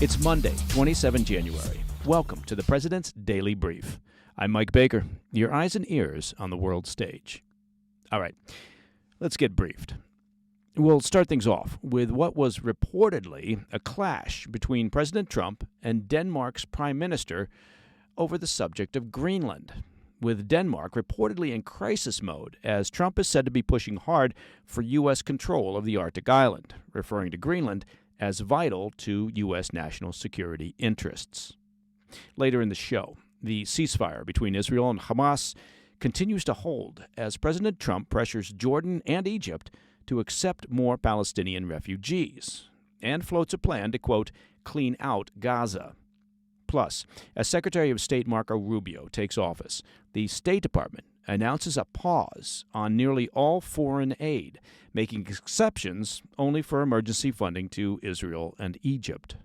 It's Monday, 27 January. Welcome to the President's Daily Brief. I'm Mike Baker, your eyes and ears on the world stage. All right, let's get briefed. We'll start things off with what was reportedly a clash between President Trump and Denmark's Prime Minister over the subject of Greenland, with Denmark reportedly in crisis mode as Trump is said to be pushing hard for U.S. control of the Arctic island, referring to Greenland as vital to U.S. national security interests. Later in the show, the ceasefire between Israel and Hamas continues to hold as President Trump pressures Jordan and Egypt to accept more Palestinian refugees and floats a plan to, quote, clean out Gaza. Plus, as Secretary of State Marco Rubio takes office, the State Department announces a pause on nearly all foreign aid, making exceptions only for emergency funding to Israel and Egypt.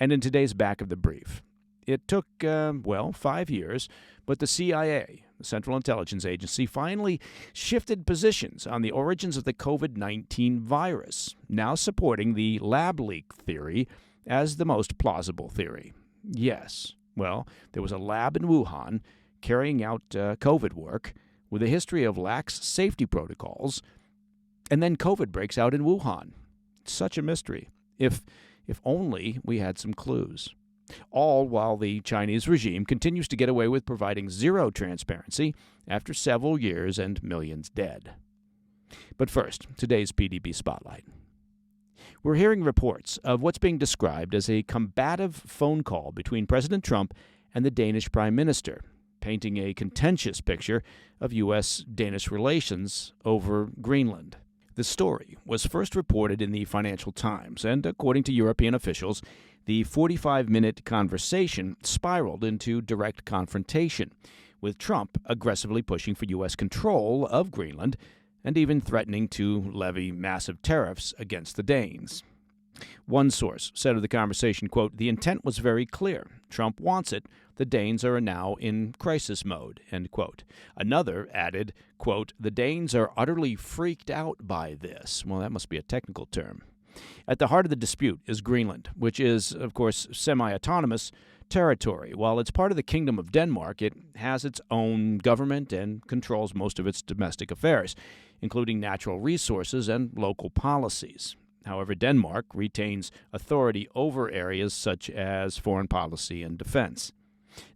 And in today's back of the brief, it took, 5 years, but the CIA, the Central Intelligence Agency, finally shifted positions on the origins of the COVID-19 virus, now supporting the lab leak theory as the most plausible theory. Yes, there was a lab in Wuhan carrying out COVID work with a history of lax safety protocols, and then COVID breaks out in Wuhan. It's such a mystery. If only we had some clues. All while the Chinese regime continues to get away with providing zero transparency after several years and millions dead. But first, today's PDB Spotlight. We're hearing reports of what's being described as a combative phone call between President Trump and the Danish Prime Minister, painting a contentious picture of U.S.-Danish relations over Greenland. The story was first reported in the Financial Times, and according to European officials, the 45-minute conversation spiraled into direct confrontation, with Trump aggressively pushing for U.S. control of Greenland and even threatening to levy massive tariffs against the Danes. One source said of the conversation, quote, the intent was very clear. Trump wants it. The Danes are now in crisis mode, end quote. Another added, quote, the Danes are utterly freaked out by this. Well, that must be a technical term. At the heart of the dispute is Greenland, which is, of course, semi-autonomous territory. While it's part of the Kingdom of Denmark, it has its own government and controls most of its domestic affairs, including natural resources and local policies. However, Denmark retains authority over areas such as foreign policy and defense.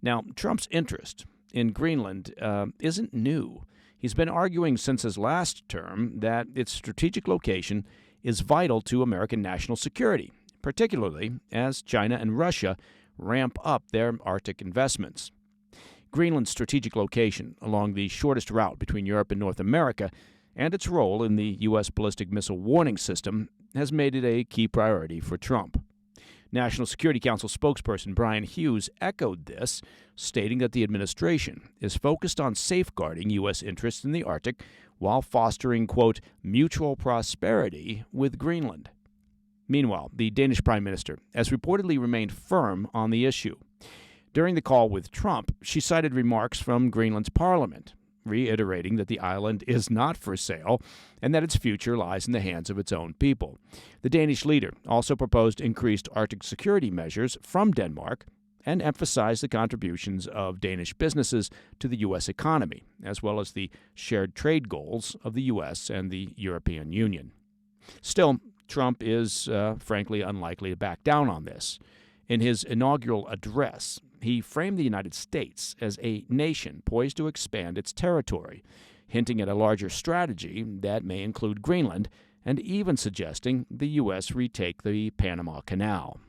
Now, Trump's interest in Greenland isn't new. He's been arguing since his last term that its strategic location is vital to American national security, particularly as China and Russia ramp up their Arctic investments. Greenland's strategic location along the shortest route between Europe and North America and its role in the U.S. ballistic missile warning system has made it a key priority for Trump. National Security Council spokesperson Brian Hughes echoed this, stating that the administration is focused on safeguarding U.S. interests in the Arctic while fostering, quote, mutual prosperity with Greenland. Meanwhile, the Danish Prime Minister has reportedly remained firm on the issue. During the call with Trump, she cited remarks from Greenland's parliament, reiterating that the island is not for sale and that its future lies in the hands of its own people. The Danish leader also proposed increased Arctic security measures from Denmark and emphasized the contributions of Danish businesses to the U.S. economy, as well as the shared trade goals of the U.S. and the European Union. Still, Trump is, frankly, unlikely to back down on this. In his inaugural address, he framed the United States as a nation poised to expand its territory, hinting at a larger strategy that may include Greenland, and even suggesting the U.S. retake the Panama Canal.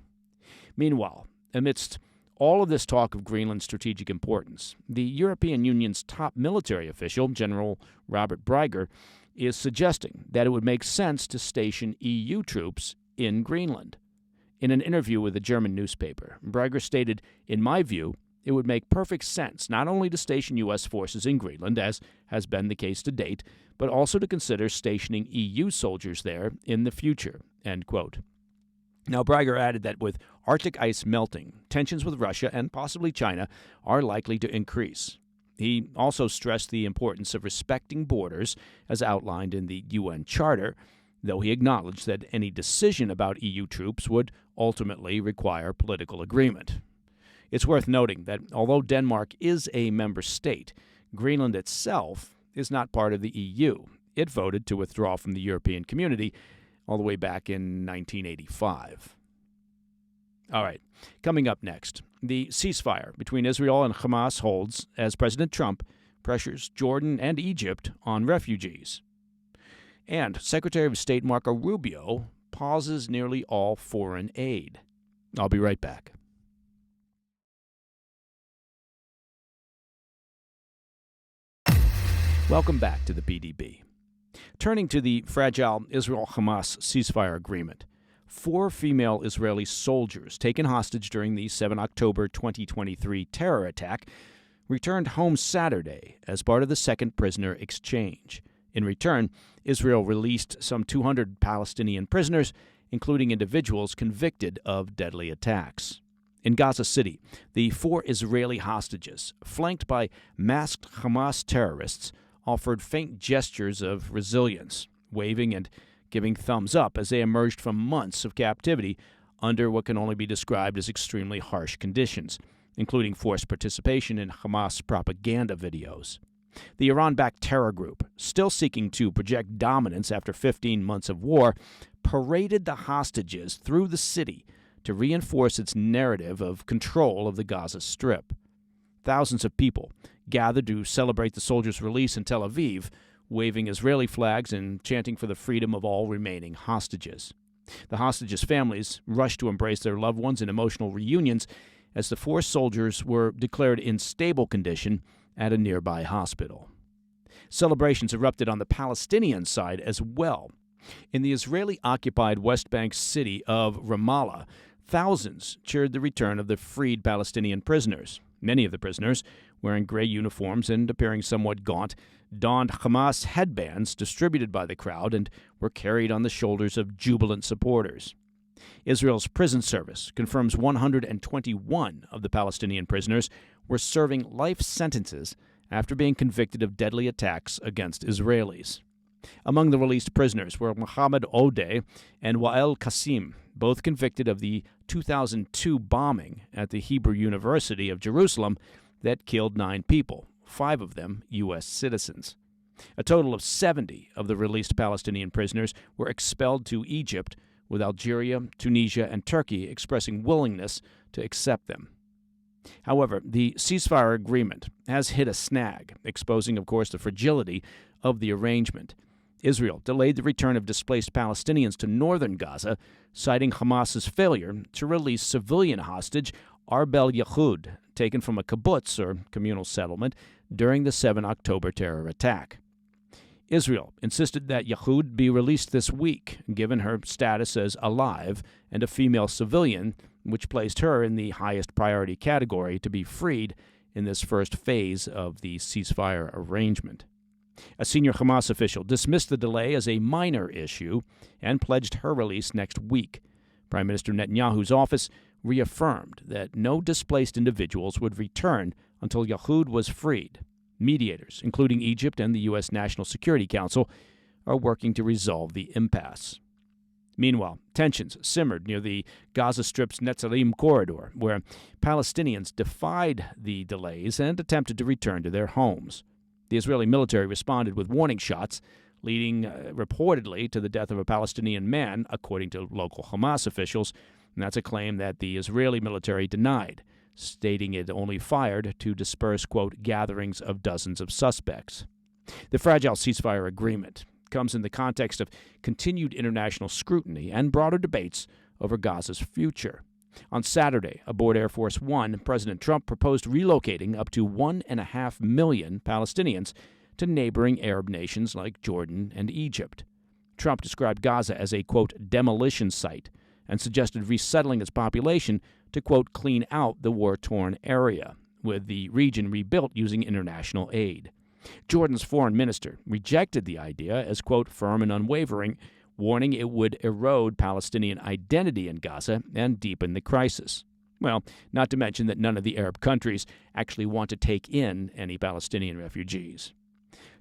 Meanwhile, amidst all of this talk of Greenland's strategic importance, the European Union's top military official, General Robert Brigger, is suggesting that it would make sense to station EU troops in Greenland. In an interview with a German newspaper, Brigger stated, in my view, it would make perfect sense not only to station U.S. forces in Greenland, as has been the case to date, but also to consider stationing EU soldiers there in the future, end quote. Now, Brigger added that with Arctic ice melting, tensions with Russia and possibly China are likely to increase. He also stressed the importance of respecting borders, as outlined in the UN Charter, though he acknowledged that any decision about EU troops would ultimately require political agreement. It's worth noting that although Denmark is a member state, Greenland itself is not part of the EU. It voted to withdraw from the European Community all the way back in 1985. All right, coming up next, the ceasefire between Israel and Hamas holds as President Trump pressures Jordan and Egypt on refugees. And Secretary of State Marco Rubio pauses nearly all foreign aid. I'll be right back. Welcome back to the PDB. Turning to the fragile Israel-Hamas ceasefire agreement, 4 female Israeli soldiers taken hostage during the 7 October 2023 terror attack returned home Saturday as part of the second prisoner exchange. In return, Israel released some 200 Palestinian prisoners, including individuals convicted of deadly attacks. In Gaza City, the 4 Israeli hostages, flanked by masked Hamas terrorists, offered faint gestures of resilience, waving and giving thumbs up as they emerged from months of captivity under what can only be described as extremely harsh conditions, including forced participation in Hamas propaganda videos. The Iran-backed terror group, still seeking to project dominance after 15 months of war, paraded the hostages through the city to reinforce its narrative of control of the Gaza Strip. Thousands of people gathered to celebrate the soldiers' release in Tel Aviv, waving Israeli flags and chanting for the freedom of all remaining hostages. The hostages' families rushed to embrace their loved ones in emotional reunions as the 4 soldiers were declared in stable condition at a nearby hospital. Celebrations erupted on the Palestinian side as well. In the Israeli-occupied West Bank city of Ramallah, thousands cheered the return of the freed Palestinian prisoners. Many of the prisoners, wearing gray uniforms and appearing somewhat gaunt, donned Hamas headbands distributed by the crowd and were carried on the shoulders of jubilant supporters. Israel's prison service confirms 121 of the Palestinian prisoners were serving life sentences after being convicted of deadly attacks against Israelis. Among the released prisoners were Mohammed Odeh and Wael Qasim, both convicted of the 2002 bombing at the Hebrew University of Jerusalem that killed 9 people, 5 of them U.S. citizens. A total of 70 of the released Palestinian prisoners were expelled to Egypt, with Algeria, Tunisia, and Turkey expressing willingness to accept them. However, the ceasefire agreement has hit a snag, exposing, of course, the fragility of the arrangement. Israel delayed the return of displaced Palestinians to northern Gaza, citing Hamas's failure to release civilian hostage Arbel Yehud, taken from a kibbutz, or communal settlement, during the 7 October terror attack. Israel insisted that Yehud be released this week, given her status as alive and a female civilian, which placed her in the highest priority category to be freed in this first phase of the ceasefire arrangement. A senior Hamas official dismissed the delay as a minor issue and pledged her release next week. Prime Minister Netanyahu's office reaffirmed that no displaced individuals would return until Yehud was freed. Mediators, including Egypt and the U.S. National Security Council, are working to resolve the impasse. Meanwhile, tensions simmered near the Gaza Strip's Netzarim corridor, where Palestinians defied the delays and attempted to return to their homes. The Israeli military responded with warning shots, leading reportedly to the death of a Palestinian man, according to local Hamas officials, and that's a claim that the Israeli military denied, stating it only fired to disperse, quote, gatherings of dozens of suspects. The fragile ceasefire agreement comes in the context of continued international scrutiny and broader debates over Gaza's future. On Saturday, aboard Air Force One, President Trump proposed relocating up to 1.5 million Palestinians to neighboring Arab nations like Jordan and Egypt. Trump described Gaza as a, quote, demolition site and suggested resettling its population to, quote, clean out the war-torn area, with the region rebuilt using international aid. Jordan's foreign minister rejected the idea as, quote, firm and unwavering, warning it would erode Palestinian identity in Gaza and deepen the crisis. Well, not to mention that none of the Arab countries actually want to take in any Palestinian refugees.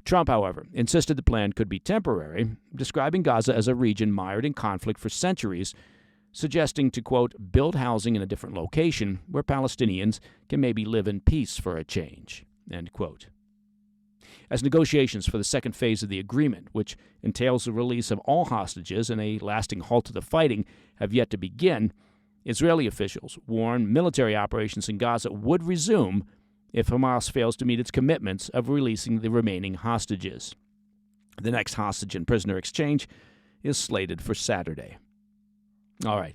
Trump, however, insisted the plan could be temporary, describing Gaza as a region mired in conflict for centuries, suggesting to, quote, build housing in a different location where Palestinians can maybe live in peace for a change, end quote. As negotiations for the second phase of the agreement, which entails the release of all hostages and a lasting halt to the fighting, have yet to begin, Israeli officials warn military operations in Gaza would resume if Hamas fails to meet its commitments of releasing the remaining hostages. The next hostage and prisoner exchange is slated for Saturday. All right,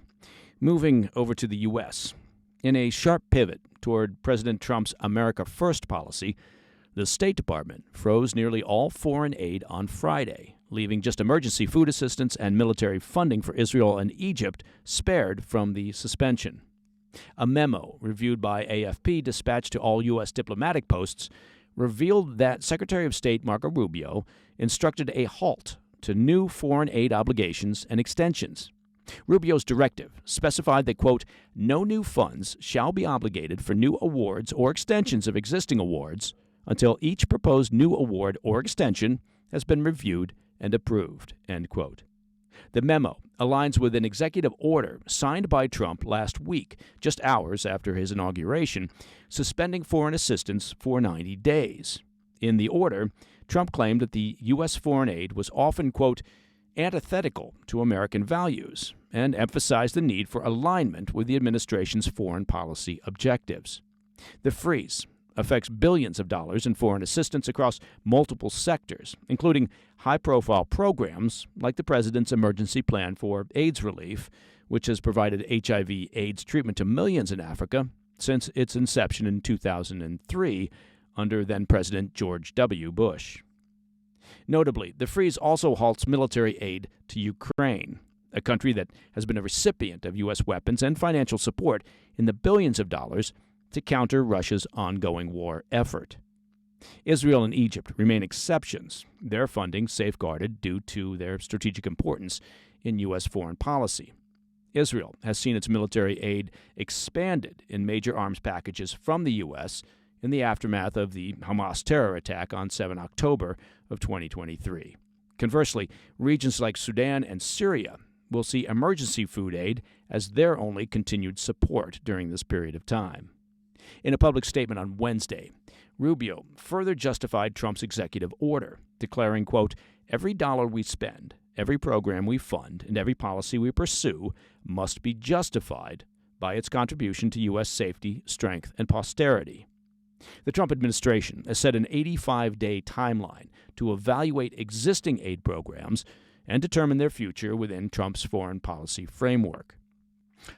moving over to the U.S. In a sharp pivot toward President Trump's America First policy, the State Department froze nearly all foreign aid on Friday, leaving just emergency food assistance and military funding for Israel and Egypt spared from the suspension. A memo reviewed by AFP dispatched to all U.S. diplomatic posts revealed that Secretary of State Marco Rubio instructed a halt to new foreign aid obligations and extensions. Rubio's directive specified that, quote, no new funds shall be obligated for new awards or extensions of existing awards until each proposed new award or extension has been reviewed and approved, end quote. The memo aligns with an executive order signed by Trump last week, just hours after his inauguration, suspending foreign assistance for 90 days. In the order, Trump claimed that the U.S. foreign aid was often, quote, antithetical to American values, and emphasized the need for alignment with the administration's foreign policy objectives. The freeze affects billions of dollars in foreign assistance across multiple sectors, including high-profile programs like the President's Emergency Plan for AIDS Relief, which has provided HIV/AIDS treatment to millions in Africa since its inception in 2003 under then-President George W. Bush. Notably, the freeze also halts military aid to Ukraine, a country that has been a recipient of U.S. weapons and financial support in the billions of dollars to counter Russia's ongoing war effort. Israel and Egypt remain exceptions, their funding safeguarded due to their strategic importance in U.S. foreign policy. Israel has seen its military aid expanded in major arms packages from the U.S. in the aftermath of the Hamas terror attack on 7 October of 2023. Conversely, regions like Sudan and Syria will see emergency food aid as their only continued support during this period of time. In a public statement on Wednesday, Rubio further justified Trump's executive order, declaring, quote, every dollar we spend, every program we fund, and every policy we pursue must be justified by its contribution to U.S. safety, strength, and posterity. The Trump administration has set an 85-day timeline to evaluate existing aid programs and determine their future within Trump's foreign policy framework.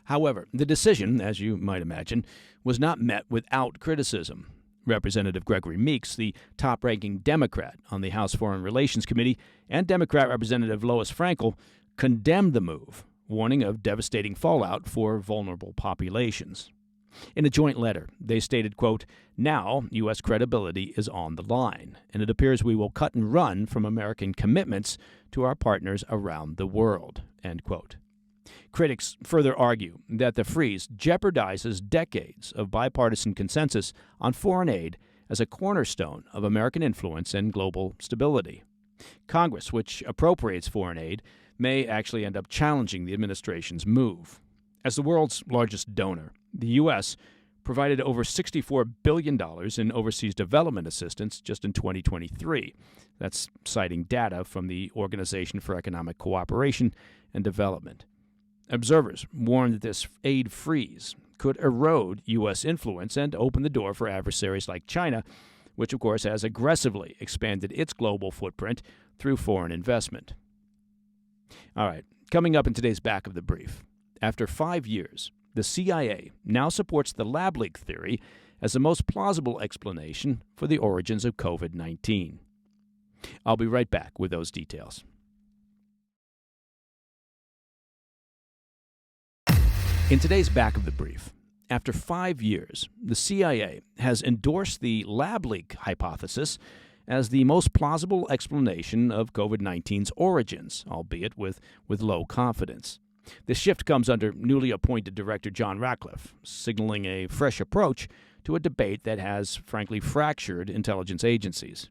However, the decision, as you might imagine, was not met without criticism. Representative Gregory Meeks, the top-ranking Democrat on the House Foreign Relations Committee, and Democrat Representative Lois Frankel condemned the move, warning of devastating fallout for vulnerable populations. In a joint letter, they stated, quote, now U.S. credibility is on the line, and it appears we will cut and run from American commitments to our partners around the world, end quote. Critics further argue that the freeze jeopardizes decades of bipartisan consensus on foreign aid as a cornerstone of American influence and global stability. Congress, which appropriates foreign aid, may actually end up challenging the administration's move. As the world's largest donor, the U.S. provided over $64 billion in overseas development assistance just in 2023. That's citing data from the Organization for Economic Cooperation and Development. Observers warn that this aid freeze could erode U.S. influence and open the door for adversaries like China, which, of course, has aggressively expanded its global footprint through foreign investment. All right, coming up in today's Back of the Brief. After 5 years, the CIA now supports the lab leak theory as the most plausible explanation for the origins of COVID-19. I'll be right back with those details. In today's Back of the Brief, after 5 years, the CIA has endorsed the lab leak hypothesis as the most plausible explanation of COVID-19's origins, albeit with low confidence. This shift comes under newly appointed Director John Ratcliffe, signaling a fresh approach to a debate that has, frankly, fractured intelligence agencies.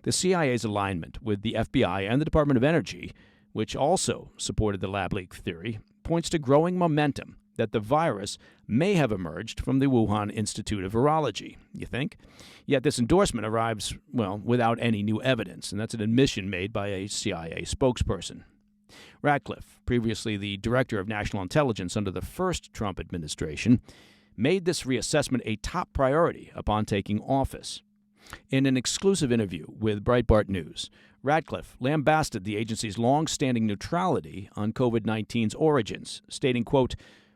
The CIA's alignment with the FBI and the Department of Energy, which also supported the lab leak theory, points to growing momentum that the virus may have emerged from the Wuhan Institute of Virology, you think? Yet this endorsement arrives, without any new evidence, and that's an admission made by a CIA spokesperson. Ratcliffe, previously the Director of National Intelligence under the first Trump administration, made this reassessment a top priority upon taking office. In an exclusive interview with Breitbart News, Ratcliffe lambasted the agency's long-standing neutrality on COVID-19's origins, stating, quote,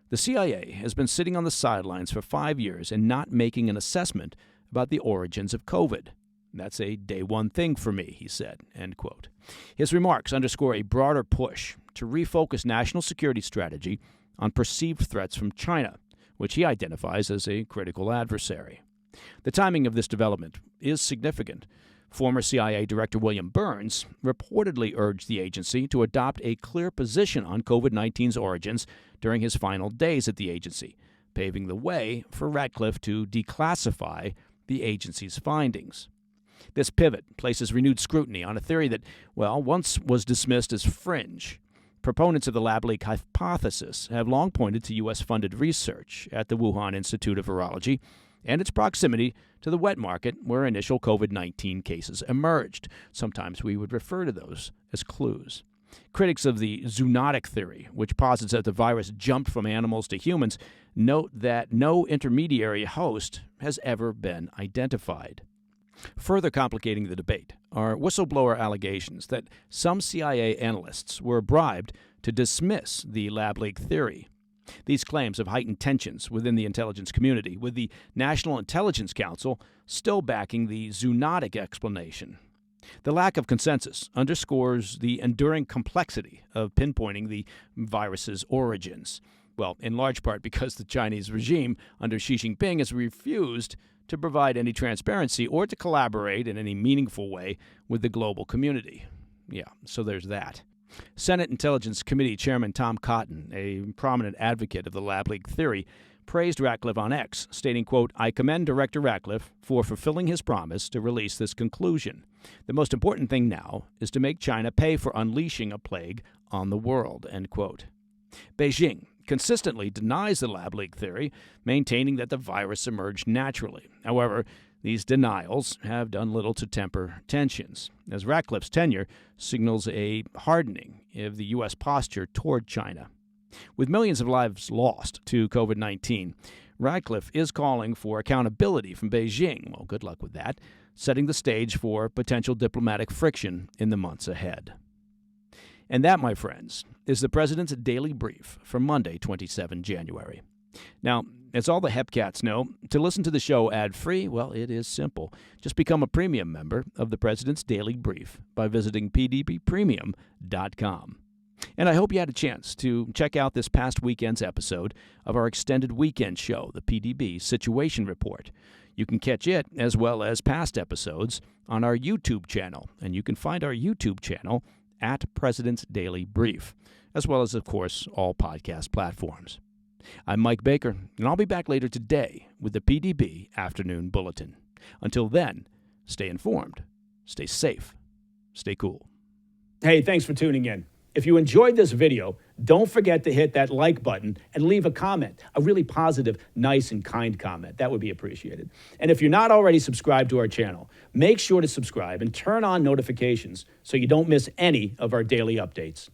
"The CIA has been sitting on the sidelines for 5 years and not making an assessment about the origins of COVID. That's a day one thing for me," he said, end quote. His remarks underscore a broader push to refocus national security strategy on perceived threats from China, which he identifies as a critical adversary. The timing of this development is significant. Former CIA Director William Burns reportedly urged the agency to adopt a clear position on COVID-19's origins during his final days at the agency, paving the way for Ratcliffe to declassify the agency's findings. This pivot places renewed scrutiny on a theory that, once was dismissed as fringe. Proponents of the lab leak hypothesis have long pointed to U.S.-funded research at the Wuhan Institute of Virology and its proximity to the wet market where initial COVID-19 cases emerged. Sometimes we would refer to those as clues. Critics of the zoonotic theory, which posits that the virus jumped from animals to humans, note that no intermediary host has ever been identified. Further complicating the debate are whistleblower allegations that some CIA analysts were bribed to dismiss the lab leak theory. These claims have heightened tensions within the intelligence community, with the National Intelligence Council still backing the zoonotic explanation. The lack of consensus underscores the enduring complexity of pinpointing the virus's origins. In large part because the Chinese regime under Xi Jinping has refused to provide any transparency or to collaborate in any meaningful way with the global community. So there's that. Senate Intelligence Committee Chairman Tom Cotton, a prominent advocate of the lab leak theory, praised Ratcliffe on X, stating, quote, "I commend Director Ratcliffe for fulfilling his promise to release this conclusion. The most important thing now is to make China pay for unleashing a plague on the world," end quote. Beijing consistently denies the lab leak theory, maintaining that the virus emerged naturally. However, these denials have done little to temper tensions, as Ratcliffe's tenure signals a hardening of the U.S. posture toward China. With millions of lives lost to COVID-19, Ratcliffe is calling for accountability from Beijing. Good luck with that, setting the stage for potential diplomatic friction in the months ahead. And that, my friends, is the President's Daily Brief for Monday, 27 January. Now, as all the Hepcats know, to listen to the show ad-free, it is simple. Just become a premium member of the President's Daily Brief by visiting pdbpremium.com. And I hope you had a chance to check out this past weekend's episode of our extended weekend show, the PDB Situation Report. You can catch it, as well as past episodes, on our YouTube channel. And you can find our YouTube channel at President's Daily Brief, as well as, of course, all podcast platforms. I'm Mike Baker, and I'll be back later today with the PDB Afternoon Bulletin. Until then, stay informed, stay safe, stay cool. Hey, thanks for tuning in. If you enjoyed this video, don't forget to hit that like button and leave a comment, a really positive, nice, and kind comment. That would be appreciated. And if you're not already subscribed to our channel, make sure to subscribe and turn on notifications so you don't miss any of our daily updates.